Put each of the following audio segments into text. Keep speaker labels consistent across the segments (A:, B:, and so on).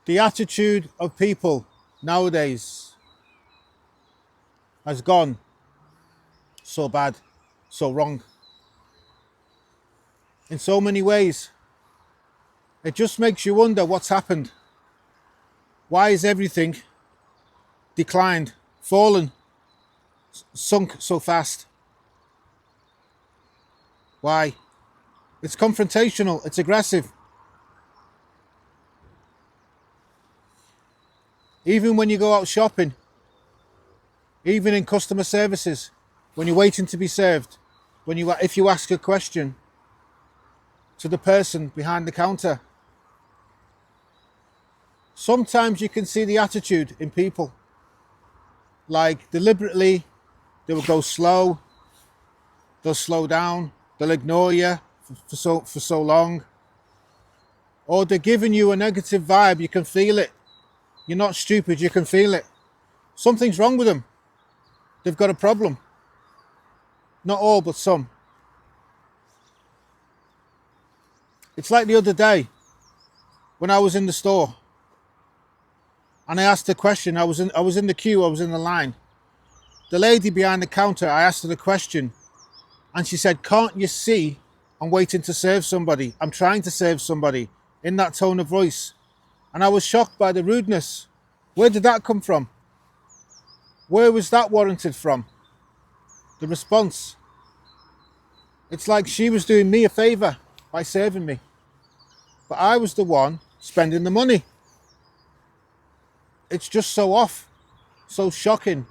A: The attitude of people nowadays has gone so bad, so wrong. In so many ways. It just makes you wonder what's happened. Why is everything declined, fallen, sunk so fast? Why? It's confrontational, it's aggressive. Even when you go out shopping, even in customer services, when you're waiting to be served, if you ask a question to the person behind the counter, sometimes you can see the attitude in people. Like deliberately, they will go slow, they'll slow down, they'll ignore you for so long. Or they're giving you a negative vibe, you can feel it. You're not stupid, you can feel it. Something's wrong with them. They've got a problem. Not all, but some. It's like the other day when I was in the store and I asked a question. I was in the queue, I was in the line. The lady behind the counter, I asked her the question and she said, "Can't you see I'm waiting to serve somebody? I'm trying to serve somebody," in that tone of voice. And I was shocked by the rudeness. Where did that come from? Where was that warranted from? The response. It's like she was doing me a favor by serving me. But I was the one spending the money. It's just so off, so shocking,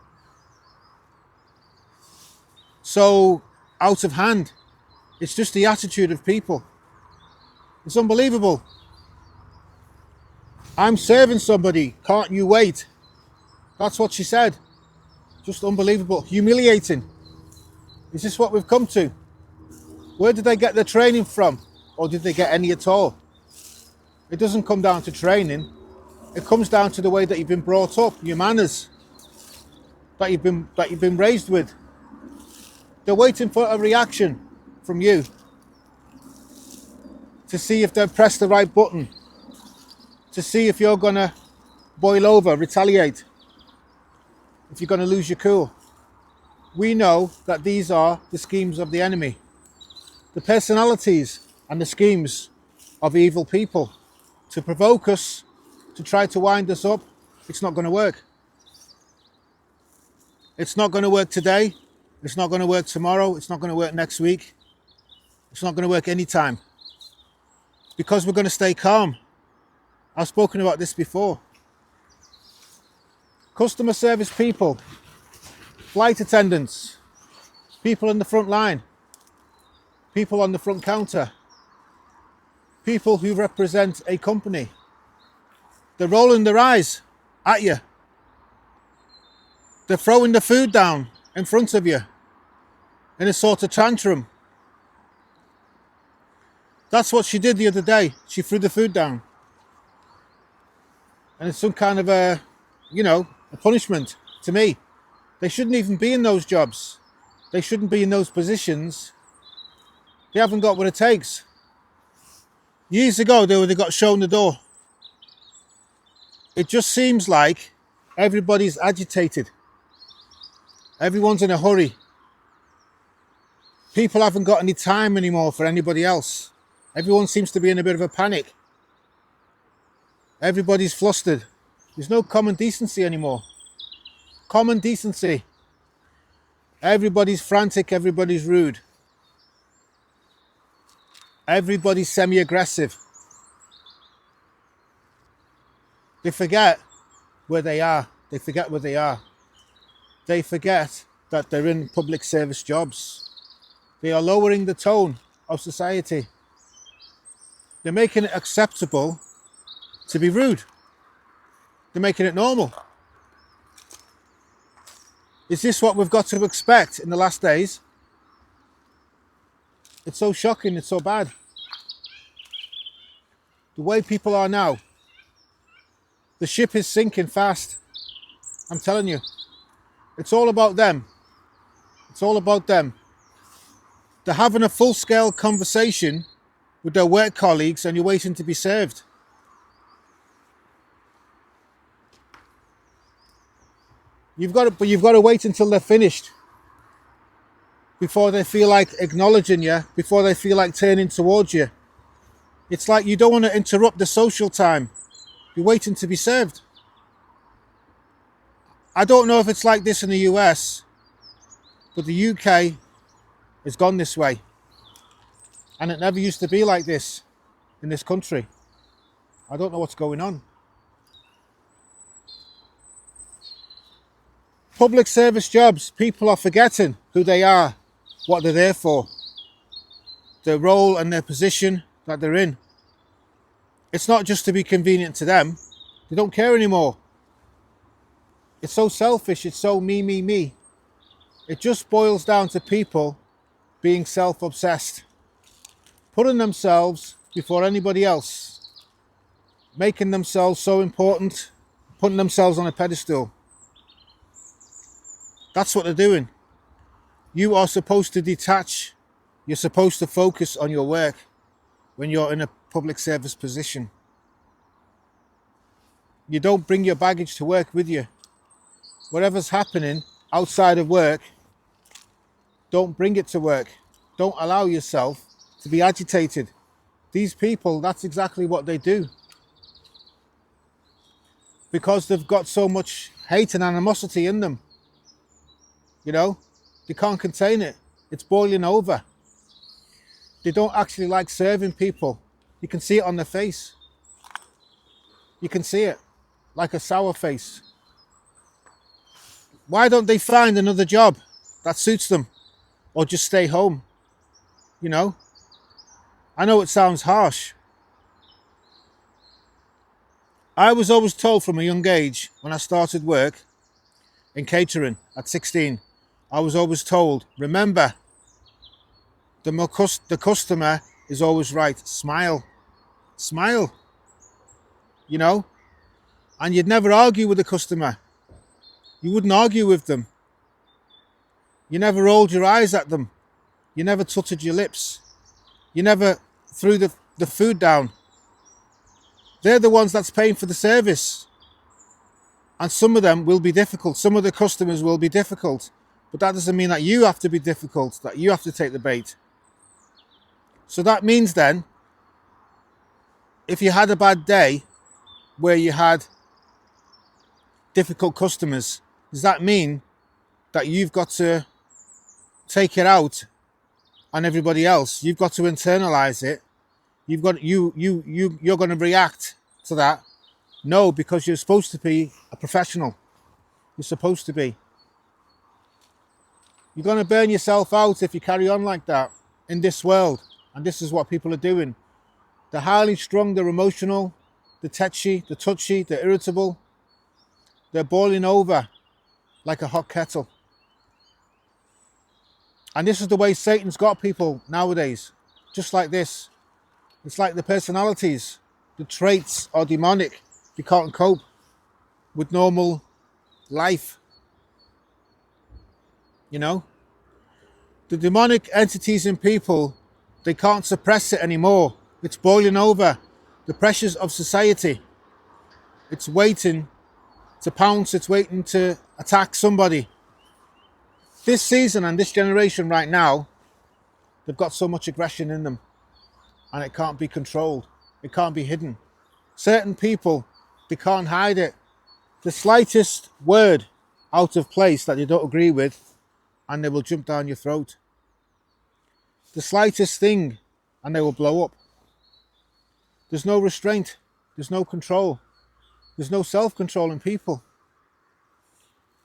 A: so out of hand. It's just the attitude of people. It's unbelievable. "I'm serving somebody, can't you wait?" That's what she said. Just unbelievable, humiliating. Is this what we've come to? Where did they get their training from? Or did they get any at all? It doesn't come down to training. It comes down to the way that you've been brought up, your manners, that you've been raised with. They're waiting for a reaction from you to see if they've pressed the right button, to see if you're gonna boil over, retaliate, if you're gonna lose your cool. We know that these are the schemes of the enemy, the personalities and the schemes of evil people to provoke us, to try to wind us up. It's not going to work. It's not going to work today. It's not going to work tomorrow. It's not going to work next week. It's not going to work anytime. Because we're going to stay calm. I've spoken about this before. Customer service people, flight attendants, people in the front line, people on the front counter, people who represent a company. They're rolling their eyes at you. They're throwing the food down in front of you in a sort of tantrum. That's what she did the other day. She threw the food down. And it's some kind of a punishment to me. They shouldn't even be in those jobs. They shouldn't be in those positions. They haven't got what it takes. Years ago, they got shown the door. It just seems like everybody's agitated. Everyone's in a hurry. People haven't got any time anymore for anybody else. Everyone seems to be in a bit of a panic. Everybody's flustered. There's no common decency anymore. Common decency. Everybody's frantic, everybody's rude. Everybody's semi-aggressive. They forget where they are. They forget where they are. They forget that they're in public service jobs. They are lowering the tone of society. They're making it acceptable to be rude. They're making it normal. Is this what we've got to expect in the last days? It's so shocking, it's so bad. The way people are now. The ship is sinking fast. I'm telling you. It's all about them. It's all about them. They're having a full-scale conversation with their work colleagues and you're waiting to be served. But you've got to wait until they're finished before they feel like acknowledging you, before they feel like turning towards you. It's like you don't want to interrupt the social time. You're waiting to be served. I don't know if it's like this in the US, but the UK has gone this way. And it never used to be like this in this country. I don't know what's going on. Public service jobs, people are forgetting who they are, what they're there for, their role and their position that they're in. It's not just to be convenient to them. They don't care anymore. It's so selfish. It's so me, me, me. It just boils down to people being self-obsessed, putting themselves before anybody else, making themselves so important, putting themselves on a pedestal. That's what they're doing. You are supposed to detach. You're supposed to focus on your work when you're in a public service position. You don't bring your baggage to work with you. Whatever's happening outside of work, don't bring it to work. Don't allow yourself to be agitated. These people, that's exactly what they do. Because they've got so much hate and animosity in them. You know, they can't contain it. It's boiling over. They don't actually like serving people. You can see it on their face. You can see it, like a sour face. Why don't they find another job that suits them? Or just stay home? You know? I know it sounds harsh. I was always told from a young age, when I started work in catering at 16, I was always told, remember, the customer is always right. Smile. Smile. You know? And you'd never argue with the customer. You wouldn't argue with them. You never rolled your eyes at them. You never tutted your lips. You never threw the food down. They're the ones that's paying for the service. And some of them will be difficult. Some of the customers will be difficult. But that doesn't mean that you have to be difficult, that you have to take the bait. So that means then, if you had a bad day where you had difficult customers, does that mean that you've got to take it out on everybody else? You've got to internalize it. You're going to react to that. No, because you're supposed to be a professional. You're supposed to be. You're going to burn yourself out if you carry on like that in this world. And this is what people are doing. They're highly strung, they're emotional, they're touchy, they're irritable. They're boiling over like a hot kettle. And this is the way Satan's got people nowadays. Just like this. It's like the personalities, the traits are demonic. You can't cope with normal life. You know? The demonic entities in people, they can't suppress it anymore. It's boiling over. The pressures of society. It's waiting to pounce. It's waiting to attack somebody. This season and this generation right now, they've got so much aggression in them. And it can't be controlled. It can't be hidden. Certain people, they can't hide it. The slightest word out of place that you don't agree with, and they will jump down your throat. The slightest thing, and they will blow up. There's no restraint. There's no control. There's no self-control in people.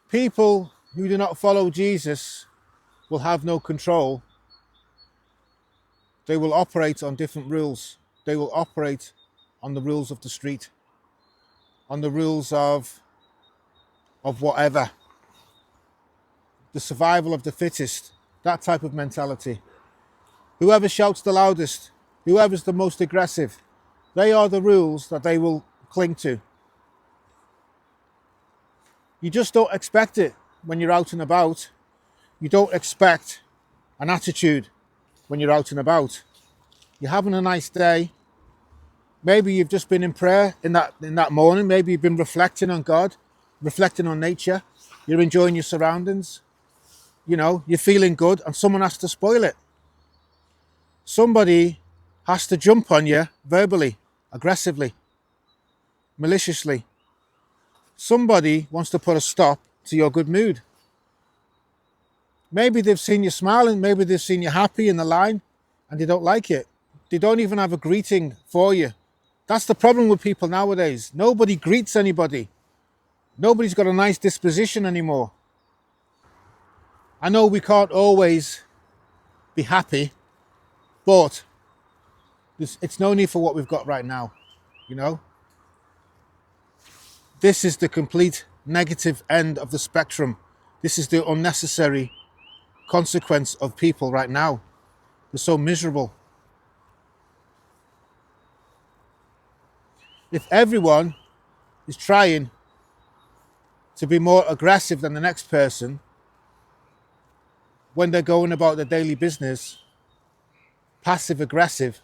A: People who do not follow Jesus will have no control. They will operate on different rules. They will operate on the rules of the street, on the rules of whatever. The survival of the fittest, that type of mentality. Whoever shouts the loudest, whoever's the most aggressive, they are the rules that they will cling to. You just don't expect it when you're out and about. You don't expect an attitude when you're out and about. You're having a nice day. Maybe you've just been in prayer in that morning. Maybe you've been reflecting on God, reflecting on nature. You're enjoying your surroundings. You know, you're feeling good, and someone has to spoil it. Somebody has to jump on you verbally, aggressively, maliciously. Somebody wants to put a stop to your good mood. Maybe they've seen you smiling, maybe they've seen you happy in the line, and they don't like it. They don't even have a greeting for you. That's the problem with people nowadays. Nobody greets anybody. Nobody's got a nice disposition anymore. I know we can't always be happy, but it's no need for what we've got right now, you know? This is the complete negative end of the spectrum. This is the unnecessary consequence of people right now. They're so miserable. If everyone is trying to be more aggressive than the next person when they're going about their daily business, passive aggressive,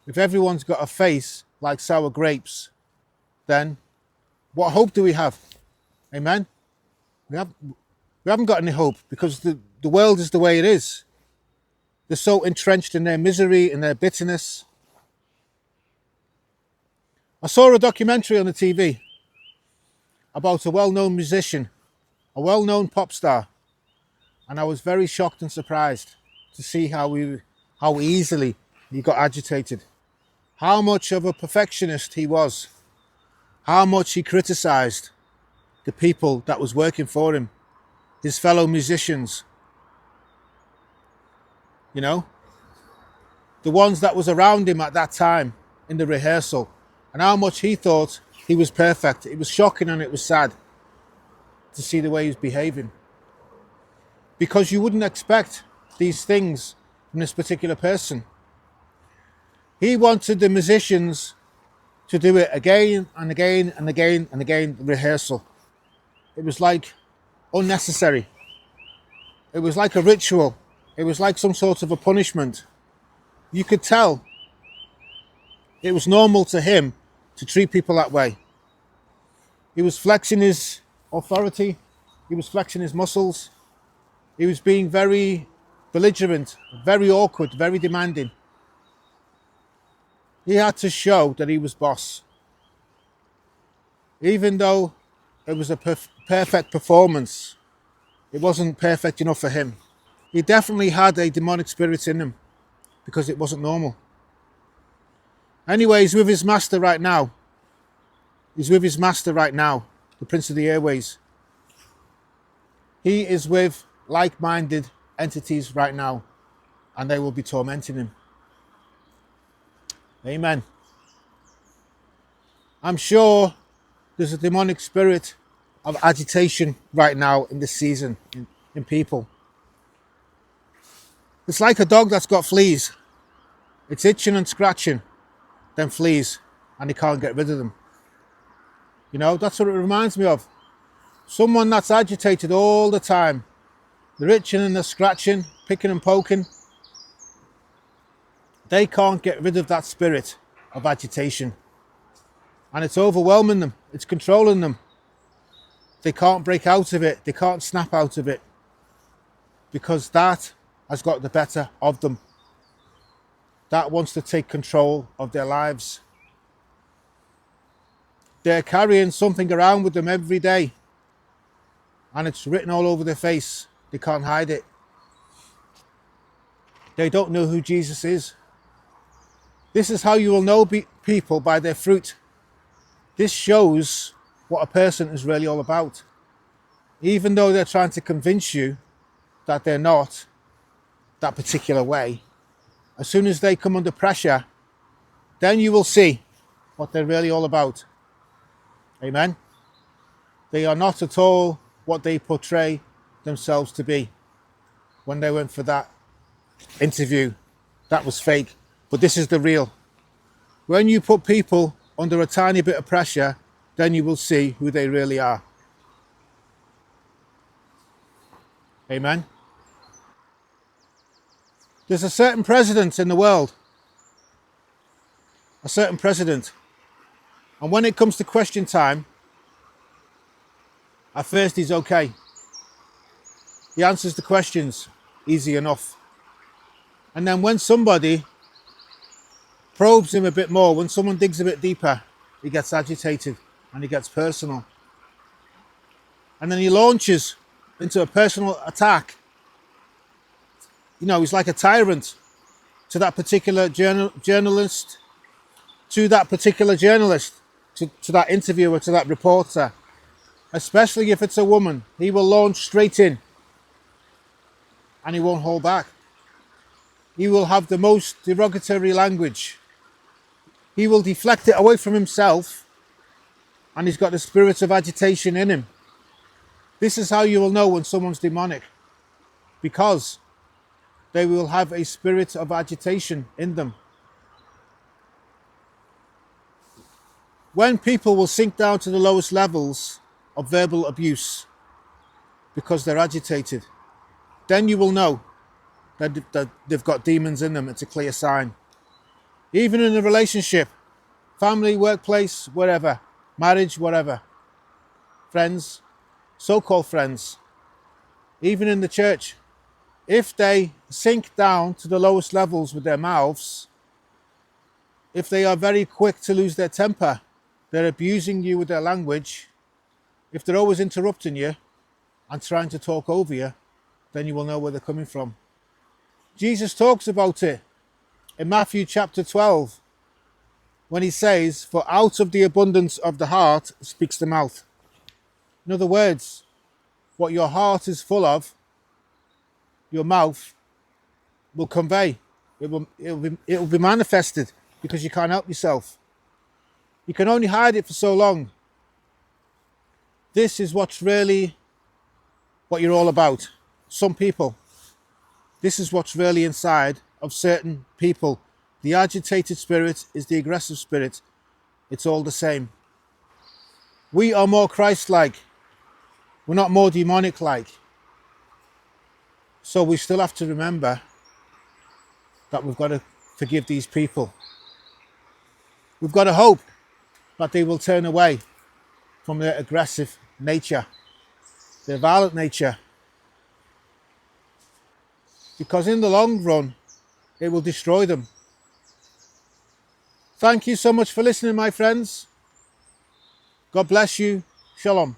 A: if everyone's got a face like sour grapes, then what hope do we have? Amen? We haven't got any hope, because the world is the way it is. They're so entrenched in their misery and their bitterness. I saw a documentary on the TV about a well-known musician, a well-known pop star, and I was very shocked and surprised to see how easily he got agitated, how much of a perfectionist he was, how much he criticized the people that was working for him, his fellow musicians, you know, the ones that was around him at that time in the rehearsal, and how much he thought he was perfect. It was shocking and it was sad to see the way he was behaving, because you wouldn't expect these things from this particular person. He wanted the musicians to do it again and again and again and again, rehearsal. It was like unnecessary. It was like a ritual. It was like some sort of a punishment. You could tell it was normal to him to treat people that way. He was flexing his authority. He was flexing his muscles. He was being very belligerent, very awkward, very demanding. He had to show that he was boss. Even though it was a perfect performance, it wasn't perfect enough for him. He definitely had a demonic spirit in him, because it wasn't normal. Anyway, he's with his master right now. He's with his master right now, the Prince of the Airways. He is with like-minded entities right now, and they will be tormenting him. Amen. I'm sure there's a demonic spirit of agitation right now in this season in people. It's like a dog that's got fleas. It's itching and scratching them fleas, and he can't get rid of them. You know, that's what it reminds me of. Someone that's agitated all the time. They're itching and they're scratching, picking and poking. They can't get rid of that spirit of agitation. And it's overwhelming them. It's controlling them. They can't break out of it. They can't snap out of it, because that has got the better of them. That wants to take control of their lives. They're carrying something around with them every day, and it's written all over their face. They can't hide it. They don't know who Jesus is. This is how you will know people, by their fruit. This shows what a person is really all about. Even though they're trying to convince you that they're not that particular way, as soon as they come under pressure, then you will see what they're really all about. Amen. They are not at all what they portray themselves to be. When they went for that interview, that was fake, but this is the real. When you put people under a tiny bit of pressure, then you will see who they really are. Amen. There's a certain president in the world, a certain president, and when it comes to question time, at first he's okay. He answers the questions easy enough. And then when somebody probes him a bit more, when someone digs a bit deeper, he gets agitated and he gets personal. And then he launches into a personal attack. You know, he's like a tyrant to that particular journalist, to that particular journalist, to that interviewer, to that reporter. Especially if it's a woman, he will launch straight in and he won't hold back. He will have the most derogatory language. He will deflect it away from himself, and he's got the spirit of agitation in him. This is how you will know when someone's demonic, because they will have a spirit of agitation in them. When people will sink down to the lowest levels of verbal abuse because they're agitated, then you will know that they've got demons in them. It's a clear sign. Even in a relationship, family, workplace, wherever, marriage, whatever, friends, so-called friends, even in the church, if they sink down to the lowest levels with their mouths, if they are very quick to lose their temper, they're abusing you with their language, if they're always interrupting you and trying to talk over you, then you will know where they're coming from. Jesus talks about it in Matthew chapter 12 when he says, "For out of the abundance of the heart speaks the mouth." In other words, what your heart is full of, your mouth will convey. It will be manifested, because you can't help yourself. You can only hide it for so long. This is what you're all about. Some people. This is what's really inside of certain people. The agitated spirit is the aggressive spirit. It's all the same. We are more Christ-like. We're not more demonic-like. So we still have to remember that we've got to forgive these people. We've got to hope that they will turn away from their aggressive nature, their violent nature. Because in the long run, it will destroy them. Thank you so much for listening, my friends. God bless you. Shalom.